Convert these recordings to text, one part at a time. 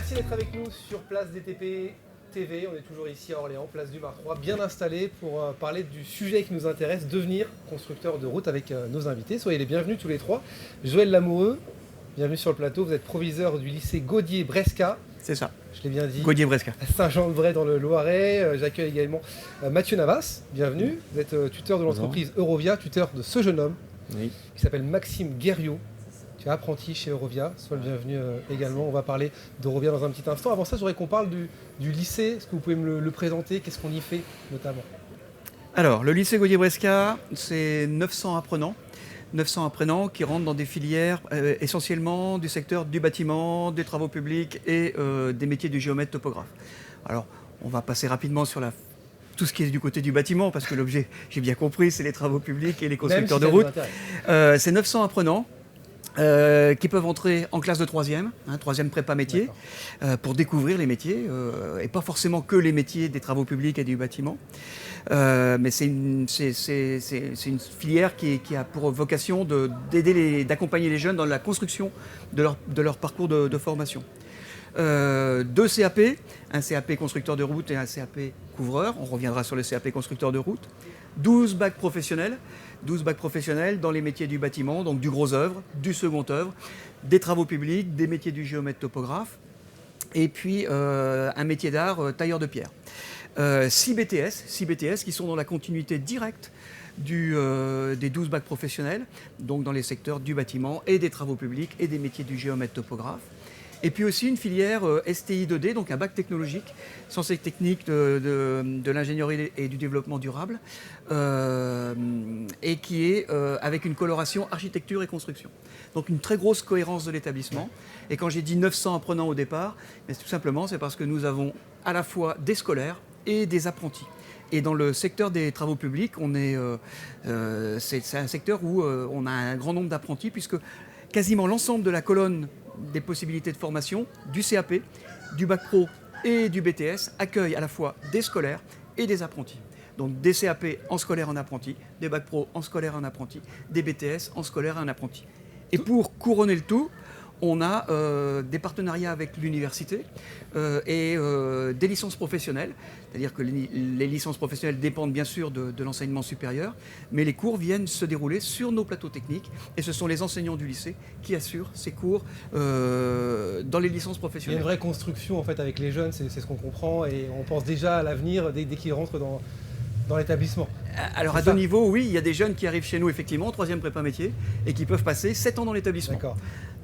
Merci d'être avec nous sur Place DTP TV. On est toujours ici à Orléans, place du Mar 3, bien installé pour parler du sujet qui nous intéresse, devenir constructeur de route avec nos invités. Soyez les bienvenus tous les trois. Joël Lamoureux, bienvenue sur le plateau. Vous êtes proviseur du lycée Gaudier-Bresca. C'est ça. Je l'ai bien dit. Gaudier-Bresca. À Saint-Jean-de-Bray dans le Loiret. J'accueille également Mathieu Navas. Bienvenue. Vous êtes tuteur de l'entreprise Eurovia, tuteur de ce jeune homme qui s'appelle Maxime Guerriot. Tu es apprenti chez Eurovia, sois le bienvenu également. On va parler d'Eurovia dans un petit instant. Avant ça, j'aurais qu'on parle du lycée. Est-ce que vous pouvez me le présenter? Qu'est-ce qu'on y fait notamment? Alors, le lycée Gaudier-Bresca, c'est 900 apprenants. 900 apprenants qui rentrent dans des filières essentiellement du secteur du bâtiment, des travaux publics et des métiers du géomètre topographe. Alors, on va passer rapidement sur tout ce qui est du côté du bâtiment, parce que l'objet, j'ai bien compris, c'est les travaux publics et les constructeurs de route. C'est 900 apprenants. Qui peuvent entrer en classe de 3e, 3e prépa métier, pour découvrir les métiers, et pas forcément que les métiers des travaux publics et du bâtiment. Mais c'est une filière qui a pour vocation d'accompagner les jeunes dans la construction de leur parcours de formation. 2 CAP, un CAP constructeur de route et un CAP couvreur. On reviendra sur le CAP constructeur de route. 12 bacs professionnels. 12 bacs professionnels dans les métiers du bâtiment, donc du gros œuvre, du second œuvre, des travaux publics, des métiers du géomètre topographe, et puis un métier d'art, tailleur de pierre. 6 BTS qui sont dans la continuité directe des 12 bacs professionnels, donc dans les secteurs du bâtiment et des travaux publics et des métiers du géomètre topographe. Et puis aussi une filière STI 2D, donc un bac technologique, sciences et techniques de l'ingénierie et du développement durable, et qui est avec une coloration architecture et construction. Donc une très grosse cohérence de l'établissement. Et quand j'ai dit 900 apprenants au départ, tout simplement c'est parce que nous avons à la fois des scolaires et des apprentis. Et dans le secteur des travaux publics, c'est un secteur où on a un grand nombre d'apprentis, puisque quasiment l'ensemble de la colonne des possibilités de formation du CAP, du bac pro et du BTS accueille à la fois des scolaires et des apprentis. Donc des CAP en scolaire en apprenti, des bac pro en scolaire en apprenti, des BTS en scolaire en apprenti. Et pour couronner le tout, on a des partenariats avec l'université et des licences professionnelles. C'est-à-dire que les licences professionnelles dépendent bien sûr de l'enseignement supérieur, mais les cours viennent se dérouler sur nos plateaux techniques et ce sont les enseignants du lycée qui assurent ces cours dans les licences professionnelles. Il y a une vraie construction en fait avec les jeunes, c'est ce qu'on comprend, et on pense déjà à l'avenir dès qu'ils rentrent dans l'établissement. Alors à 2 niveaux, oui, il y a des jeunes qui arrivent chez nous effectivement, 3e prépa métier, et qui peuvent passer 7 ans dans l'établissement. D'accord.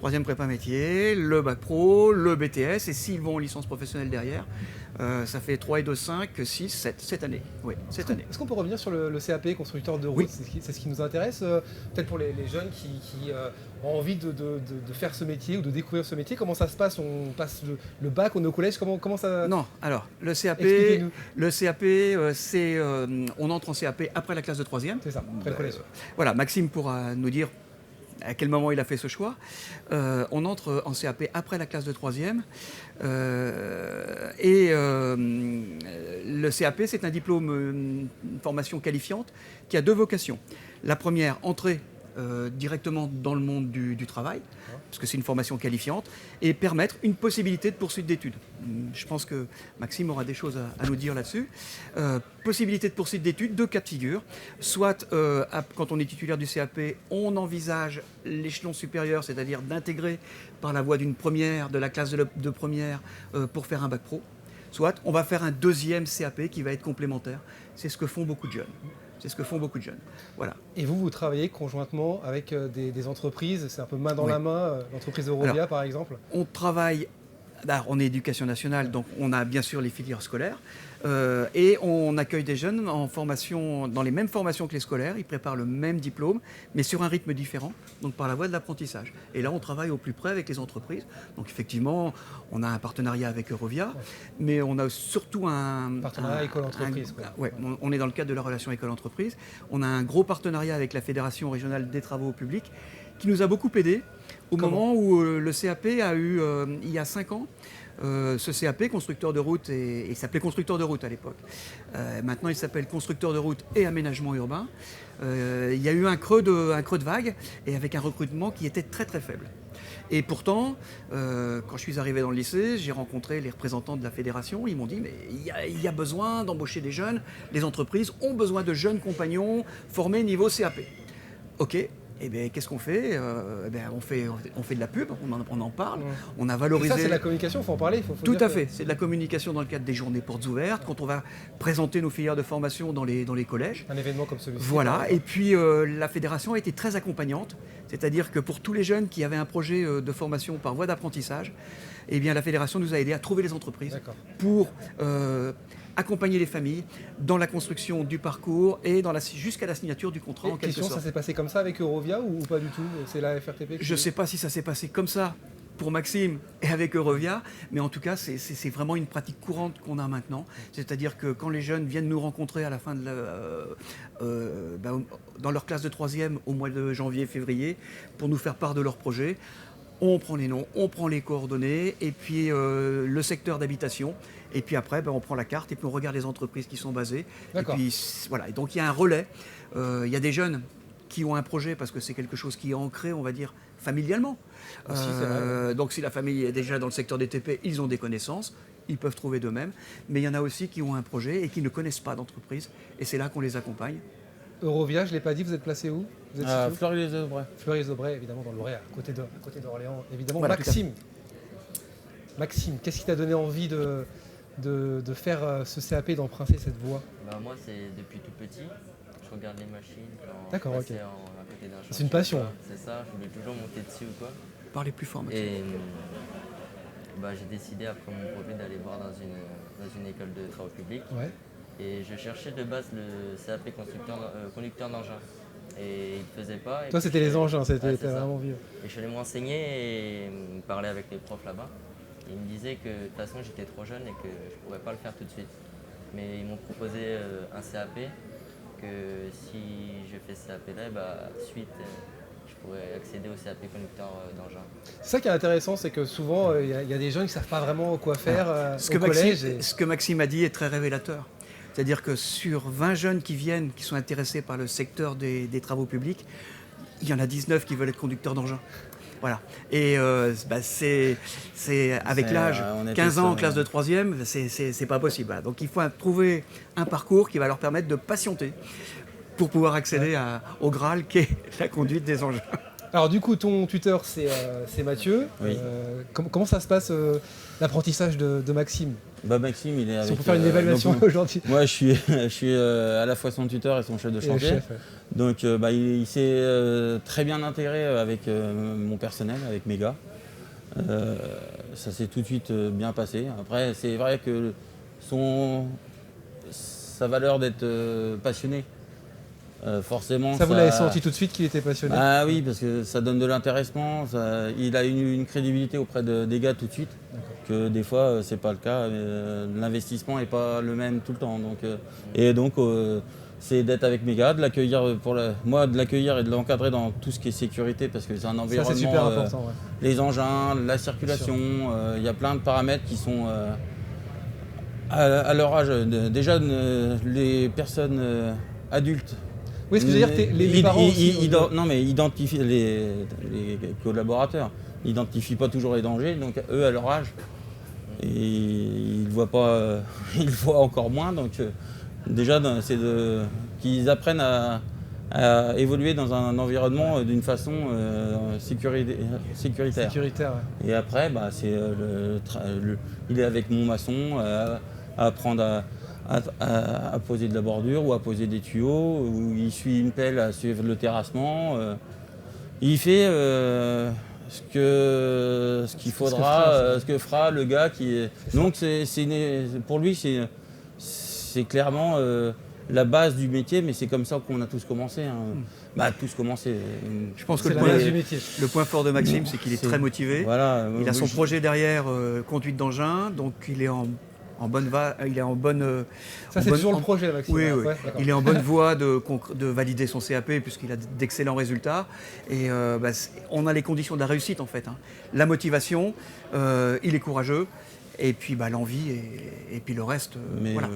3e prépa métier, le bac pro, le BTS, et s'ils vont en licence professionnelle derrière, ça fait 3 et 2, 5, 6, 7, cette année. Oui, cette année. Est-ce qu'on peut revenir sur le CAP, constructeur de route? Oui. C'est ce qui nous intéresse, peut-être pour les jeunes qui ont envie de faire ce métier ou de découvrir ce métier. Comment ça se passe? On passe le bac, on est au collège, comment ça... Non, alors, le CAP, c'est on entre en CAP après la classe de 3e. C'est ça, après le collège. Voilà, Maxime pourra nous dire à quel moment il a fait ce choix. On entre en CAP après la classe de 3e. Le CAP, c'est un diplôme, une formation qualifiante qui a 2 vocations. La première, entrer directement dans le monde du travail, parce que c'est une formation qualifiante, et permettre une possibilité de poursuite d'études. Je pense que Maxime aura des choses à nous dire là-dessus. Possibilité de poursuite d'études, 2 cas de figure. Soit, quand on est titulaire du CAP, on envisage l'échelon supérieur, c'est-à-dire d'intégrer par la voie de la classe de première pour faire un bac pro. Soit, on va faire un 2e CAP qui va être complémentaire. C'est ce que font beaucoup de jeunes. Voilà. Et vous travaillez conjointement avec des entreprises, c'est un peu main dans la main, l'entreprise Eurovia par exemple? On travaille, on est éducation nationale, donc on a bien sûr les filières scolaires, et on accueille des jeunes en formation, dans les mêmes formations que les scolaires, ils préparent le même diplôme, mais sur un rythme différent, donc par la voie de l'apprentissage. Et là, on travaille au plus près avec les entreprises. Donc effectivement, on a un partenariat avec Eurovia, mais on a surtout un... Partenariat école-entreprise. Oui, on est dans le cadre de la relation école-entreprise. On a un gros partenariat avec la Fédération régionale des travaux publics, qui nous a beaucoup aidé au moment où le CAP a eu, il y a 5 ans, ce CAP, constructeur de route, et il s'appelait constructeur de route à l'époque. Maintenant, il s'appelle constructeur de route et aménagement urbain. Il y a eu un creux de vague, et avec un recrutement qui était très très faible. Et pourtant, quand je suis arrivé dans le lycée, j'ai rencontré les représentants de la fédération. Ils m'ont dit, mais il y a besoin d'embaucher des jeunes. Les entreprises ont besoin de jeunes compagnons formés niveau CAP. Ok. Eh bien, qu'est-ce qu'on fait? On fait de la pub, on en parle, on a valorisé... Et ça, c'est de la communication, il faut en parler. Tout à fait, c'est de la communication dans le cadre des journées portes ouvertes, quand on va présenter nos filières de formation dans les collèges. Un événement comme celui-ci. Voilà, et puis la fédération a été très accompagnante, c'est-à-dire que pour tous les jeunes qui avaient un projet de formation par voie d'apprentissage, eh bien, la fédération nous a aidés à trouver les entreprises pour accompagner les familles dans la construction du parcours et jusqu'à la signature du contrat en quelque sorte. Ça s'est passé comme ça avec Eurovia ou pas du tout? C'est la FRTP Je ne sais pas si ça s'est passé comme ça pour Maxime et avec Eurovia, mais en tout cas, c'est vraiment une pratique courante qu'on a maintenant. C'est-à-dire que quand les jeunes viennent nous rencontrer à la fin de dans leur classe de 3e au mois de janvier-février pour nous faire part de leur projet, on prend les noms, on prend les coordonnées et puis le secteur d'habitation. Et puis après, on prend la carte et puis on regarde les entreprises qui sont basées. Et puis voilà. Et donc il y a un relais. Il y a des jeunes qui ont un projet parce que c'est quelque chose qui est ancré, on va dire, familialement. Donc si la famille est déjà dans le secteur des TP, ils ont des connaissances, ils peuvent trouver d'eux-mêmes. Mais il y en a aussi qui ont un projet et qui ne connaissent pas d'entreprise. Et c'est là qu'on les accompagne. Eurovia, je ne l'ai pas dit, vous êtes placé où? Vous êtes à Fleury-les-Aubrais. Fleury-les-Aubrais, évidemment, dans le Loiret, à côté d'Orléans. Évidemment, voilà, Maxime, qu'est-ce qui t'a donné envie de faire ce CAP, d'emprunter cette voie? Moi, c'est depuis tout petit. Je regarde les machines quand D'accord, je passais à côté d'un champ. C'est une passion. C'est ça, je voulais toujours monter dessus ou quoi. Parlez plus fort, Maxime. Et j'ai décidé après mon brevet d'aller voir dans une école de travaux publics. Ouais. Et je cherchais de base le CAP conducteur d'engin. Et il ne faisait pas. Toi, c'était les engins, c'était vraiment vieux. Et je suis allé me renseigner et parler avec les profs là-bas. Ils me disaient que de toute façon j'étais trop jeune et que je ne pourrais pas le faire tout de suite. Mais ils m'ont proposé un CAP, que si je fais ce CAP-là, suite je pourrais accéder au CAP conducteur d'engin. C'est ça qui est intéressant, c'est que souvent il y a des gens qui ne savent pas vraiment quoi faire au collège. Ce que Maxime a dit est très révélateur. C'est-à-dire que sur 20 jeunes qui viennent, qui sont intéressés par le secteur des travaux publics, il y en a 19 qui veulent être conducteurs d'engin. Voilà. Et c'est avec l'âge, 15 ans, classe de 3e, c'est pas possible. Voilà. Donc il faut trouver un parcours qui va leur permettre de patienter pour pouvoir accéder au Graal qu'est la conduite des engins. Alors du coup, ton tuteur, c'est Mathieu. Oui. Comment ça se passe l'apprentissage de Maxime? Maxime, il est avec... Si on peut faire une évaluation aujourd'hui. Moi, je suis à la fois son tuteur et son chef de chantier. Donc il s'est très bien intégré avec mon personnel, avec mes gars. Ça s'est tout de suite bien passé. Après, c'est vrai que sa valeur d'être passionné, forcément... Ça, vous l'avez senti tout de suite qu'il était passionné? Ah oui, parce que ça donne de l'intéressement. Il a une crédibilité auprès des gars tout de suite. Que des fois, c'est pas le cas. L'investissement n'est pas le même tout le temps. Donc, c'est d'être avec mes gars, de l'accueillir de l'accueillir et de l'encadrer dans tout ce qui est sécurité, parce que c'est un environnement. Ça, c'est super important. Les engins, la circulation, il y a plein de paramètres qui sont à leur âge. Déjà, les personnes adultes. Oui, ce que je veux dire, les parents aussi, non, mais identifient les collaborateurs. Ils n'identifient pas toujours les dangers, donc eux, à leur âge, et ils voient pas, ils voient encore moins. Donc déjà, c'est qu'ils apprennent à évoluer dans un environnement d'une façon sécuritaire. Et après, il est avec mon maçon à apprendre à poser de la bordure ou à poser des tuyaux, ou il suit une pelle à suivre le terrassement. Il fait ce qu'il faudra, ce que fera le gars qui est. Donc pour lui, c'est clairement la base du métier, mais c'est comme ça qu'on a tous commencé. Tous commencé. Je pense que le point fort de Maxime, c'est qu'il est très motivé. Voilà, il a son projet derrière, conduite d'engin, donc il est en bonne voie. Ça, c'est toujours le projet, Maxime. Oui. Il est en bonne voie de valider son CAP puisqu'il a d'excellents résultats. Et on a les conditions de la réussite en fait. La motivation, il est courageux, et puis l'envie et puis le reste. Voilà.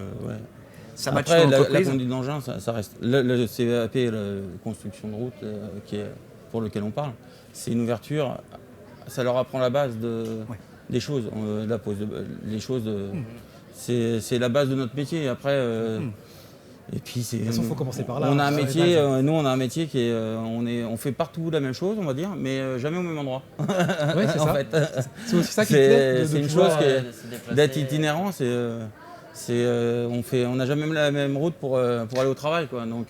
Ça matche après, l'entreprise. la conduite d'engin, ça reste. Le CAP, la construction de route, pour lequel on parle, c'est une ouverture ça leur apprend la base des choses. Les choses, c'est la base de notre métier. Après, et puis De toute façon, il faut commencer par là. on a un sur les métier, bases. nous on a un métier qui est, on fait partout la même chose, on va dire, mais jamais au même endroit. Ouais, c'est en ça. fait, C'est aussi ça qui te plaît, de c'est une pouvoir, chose se déplacer. d'être itinérant, on n'a jamais la même route pour aller au travail, quoi. Donc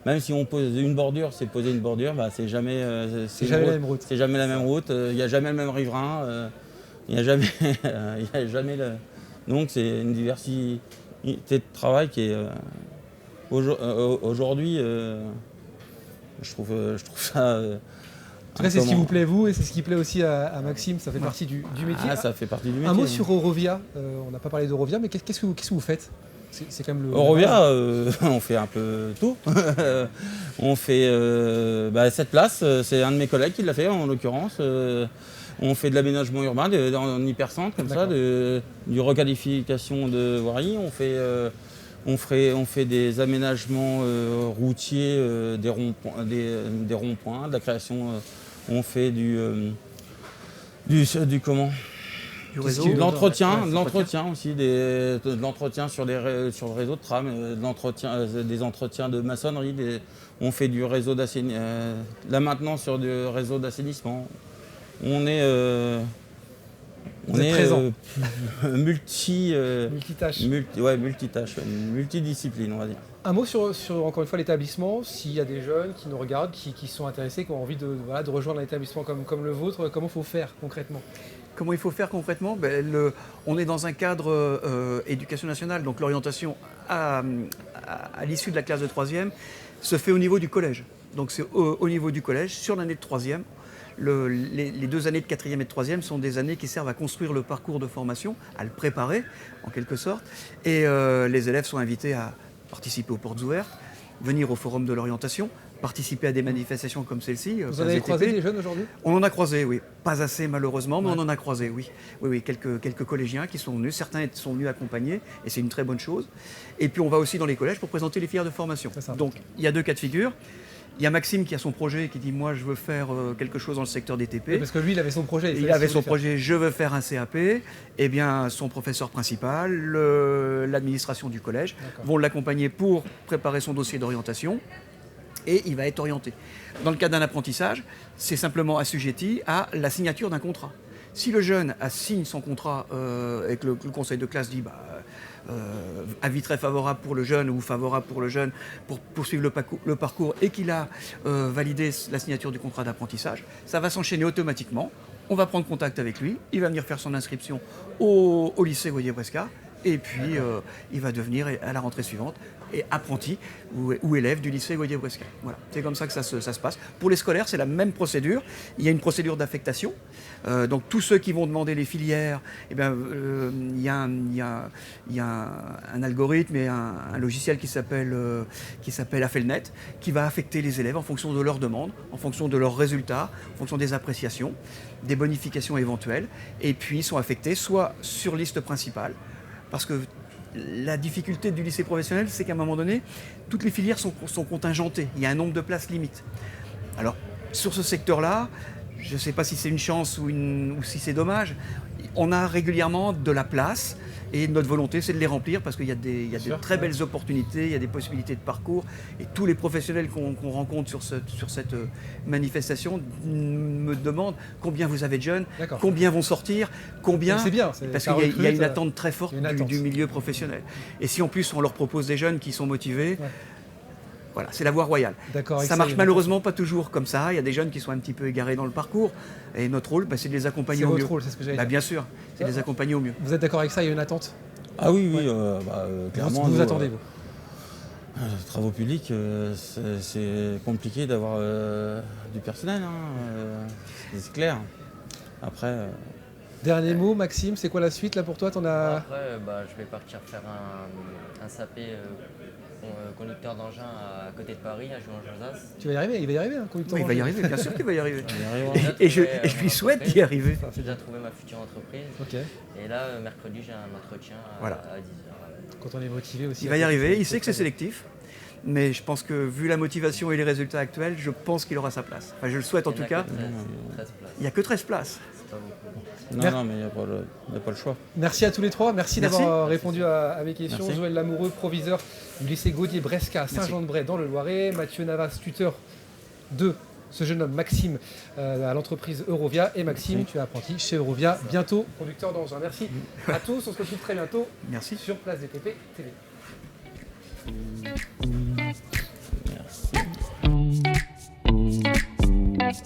même si on pose une bordure, c'est poser une bordure, bah, c'est jamais, C'est jamais la même route. C'est jamais la même route. Il n'y a jamais le même riverain. Il n'y a jamais, il y a jamais le. Donc c'est une diversité de travail qui est aujourd'hui, je trouve ça. En tout cas, c'est ce qui vous plaît, vous, et c'est ce qui plaît aussi à Maxime. Ça fait partie du métier. Ah, ça fait partie du métier. Un mot sur Eurovia. On n'a pas parlé d'Eurovia, mais qu'est-ce que vous faites? C'est quand même le. Eurovia, on fait un peu tout. On fait cette place, c'est un de mes collègues qui l'a fait en l'occurrence. On fait de l'aménagement urbain en hypercentre, comme ça, du requalification de voirie. On fait des aménagements routiers, des ronds-points, de la création. On fait du comment? Du réseau. De l'entretien aussi, de l'entretien sur le réseau de tram, des entretiens de maçonnerie, on fait du réseau d'assainissement, la maintenance sur du réseau d'assainissement. On est multitâche. multitâche, multidiscipline, on va dire. Un mot sur encore une fois l'établissement. S'il y a des jeunes qui nous regardent, qui sont intéressés, qui ont envie de rejoindre un établissement comme le vôtre, comment il faut faire concrètement? Comment il faut faire concrètement? On est dans un cadre éducation nationale, donc l'orientation à l'issue de la classe de 3e se fait au niveau du collège. Donc c'est au niveau du collège, sur l'année de 3e. Les 2 années de 4e et de 3e sont des années qui servent à construire le parcours de formation, à le préparer en quelque sorte. Et les élèves sont invités à participer aux portes ouvertes, venir au forum de l'orientation, participer à des manifestations comme celle-ci. Vous en avez croisé des jeunes aujourd'hui? On en a croisé, oui. Pas assez malheureusement, mais on en a croisé, oui. Oui, quelques collégiens qui sont venus. Certains sont venus accompagner, et c'est une très bonne chose. Et puis on va aussi dans les collèges pour présenter les filières de formation. Donc il y a 2 cas de figure. Il y a Maxime qui a son projet, qui dit « moi je veux faire quelque chose dans le secteur des TP ». Parce que lui, il avait son projet. Il avait son projet « je veux faire un CAP ». Eh bien, son professeur principal, l'administration du collège vont l'accompagner pour préparer son dossier d'orientation. Et il va être orienté. Dans le cas d'un apprentissage, c'est simplement assujetti à la signature d'un contrat. Si le jeune signe son contrat et que le conseil de classe dit avis très favorable pour le jeune ou favorable pour le jeune pour poursuivre le parcours et qu'il a validé la signature du contrat d'apprentissage, ça va s'enchaîner automatiquement. On va prendre contact avec lui, il va venir faire son inscription au lycée Goyer-Bresca et puis il va devenir à la rentrée suivante et apprenti ou élève du lycée Goyer-Bresca. Voilà, c'est comme ça que ça se passe. Pour les scolaires, c'est la même procédure. Il y a une procédure d'affectation. Donc tous ceux qui vont demander les filières, il y a un algorithme et un logiciel qui s'appelle Affelnet, qui va affecter les élèves en fonction de leurs demandes, en fonction de leurs résultats, en fonction des appréciations, des bonifications éventuelles, et puis ils sont affectés soit sur liste principale, parce que la difficulté du lycée professionnel, c'est qu'à un moment donné, toutes les filières sont contingentées. Il y a un nombre de places limite. Alors, sur ce secteur-là, je ne sais pas si c'est une chance ou si c'est dommage, on a régulièrement de la place et notre volonté, c'est de les remplir parce qu'il y a des très belles opportunités, il y a des possibilités de parcours. Et tous les professionnels qu'on rencontre sur cette manifestation me demandent combien vous avez de jeunes, combien vont sortir, combien... C'est bien. Parce qu'il y a une attente très forte du milieu professionnel. Et si en plus on leur propose des jeunes qui sont motivés... Voilà, c'est la voie royale. Ça marche malheureusement pas toujours comme ça. Il y a des jeunes qui sont un petit peu égarés dans le parcours. Et notre rôle, c'est de les accompagner au mieux. C'est votre rôle, c'est ce que j'allais dire. Bien sûr, c'est de les accompagner au mieux. Vous êtes d'accord avec ça? Il y a une attente? Ah oui, clairement. Vous attendez, vous? Les travaux publics, c'est compliqué d'avoir du personnel. C'est clair. Après... Dernier mot, Maxime, c'est quoi la suite là pour toi? Après, je vais partir faire un SAP conducteur d'engin à côté de Paris, à Jouan-Josas. Tu vas y arriver? Il va y arriver, un conducteur d'engin. Il va y arriver, bien sûr qu'il va y arriver. Et je lui souhaite d'y arriver. J'ai déjà trouvé ma future entreprise. Et là, mercredi, j'ai un entretien à 10h. Quand on est motivé aussi. Il va y arriver, il sait que c'est sélectif. Mais je pense que vu la motivation et les résultats actuels, je pense qu'il aura sa place. Enfin, je le souhaite en tout cas. 13 places. Il n'y a que 13 places. C'est pas beaucoup. Non, mais il n'y a pas le choix. Merci à tous les trois. Merci d'avoir répondu à mes questions. Merci. Joël Lamoureux, proviseur du lycée Gaudier-Bresca à Saint-Jean-de-Bray dans le Loiret. Mathieu Navas, tuteur de ce jeune homme Maxime à l'entreprise Eurovia. Et Maxime, Merci. tu es apprenti chez Eurovia, bientôt conducteur d'engin. Merci à tous. On se retrouve très bientôt Merci. sur Place DTP TV. Merci.